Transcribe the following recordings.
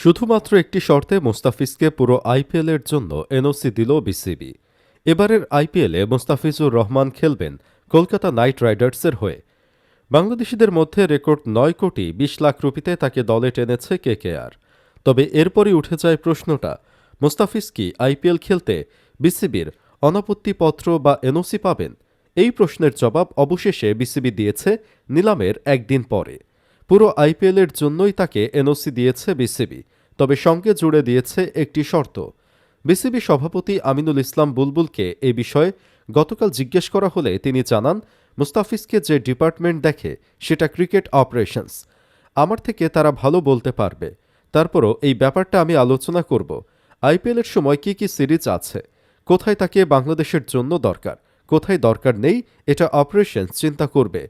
শুধুমাত্র একটি শর্তে মোস্তাফিজকে পুরো আইপিএলের জন্য এনওসি দিল বিসিবি। এবারের আইপিএলে মোস্তাফিজুর রহমান খেলবেন কলকাতা নাইট রাইডার্সের হয়ে। বাংলাদেশিদের মধ্যে রেকর্ড ৯ কোটি ২০ লাখ রুপিতে তাকে দলে টেনেছে কেকেআর। তবে এরপরই উঠে যায় প্রশ্নটা, মোস্তাফিজ কি আইপিএল খেলতে বিসিবির অনাপত্তিপত্র বা এনওসি পাবেন? এই প্রশ্নের জবাব অবশেষে বিসিবি দিয়েছে নিলামের একদিন পরে। পুরো আইপিএলের জন্যই তাকে এনওসি দিয়েছে বিসিবি, তবে সঙ্গে জুড়ে দিয়েছে একটি শর্ত। বিসিবি সভাপতি আমিনুল ইসলাম বুলবুলকে এ বিষয়ে গতকাল জিজ্ঞেস করা হলে তিনি জানান, মুস্তাফিজকে যে ডিপার্টমেন্ট দেখে সেটা ক্রিকেট অপারেশনস। আমার থেকে তারা ভালো বলতে পারবে। তারপরও এই ব্যাপারটা আমি আলোচনা করব। আইপিএলের সময় কি কি সিরিজ আছে, কোথায় তাকে বাংলাদেশের জন্য দরকার, কোথায় দরকার নেই, এটা অপারেশনস চিন্তা করবে।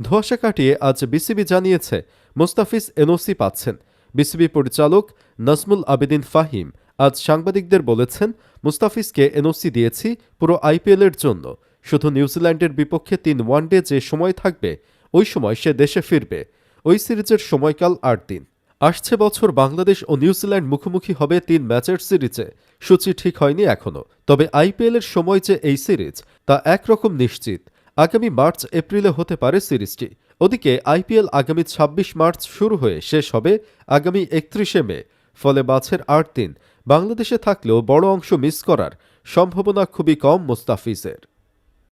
ধোঁয়াশা কাটিয়ে আজ বিসিবি জানিয়েছে মুস্তাফিজ এনওসি পাচ্ছেন। বিসিবি পরিচালক নাজমুল আবেদিন ফাহিম আজ সাংবাদিকদের বলেছেন, মুস্তাফিজকে এনওসি দিয়েছি পুরো আইপিএলের জন্য। শুধু নিউজিল্যান্ডের বিপক্ষে ৩ ওয়ানডে যে সময় থাকবে ওই সময় সে দেশে ফিরবে। ওই সিরিজের সময়কাল ৮ দিন। আসছে বছর বাংলাদেশ ও নিউজিল্যান্ড মুখোমুখি হবে ৩ ম্যাচের সিরিজে। সূচি ঠিক হয়নি এখনও, তবে আইপিএলের সময় যে এই সিরিজ তা একরকম নিশ্চিত। আগামী মার্চ এপ্রিলে হতে পারে সিরিজটি। ওদিকে আইপিএল আগামী ২৬ মার্চ শুরু হয়ে শেষ হবে আগামী ৩১শে মে। ফলে মাঝের ৮ দিন বাংলাদেশে থাকলেও বড় অংশ মিস করার সম্ভাবনা খুবই কম মুস্তাফিজের।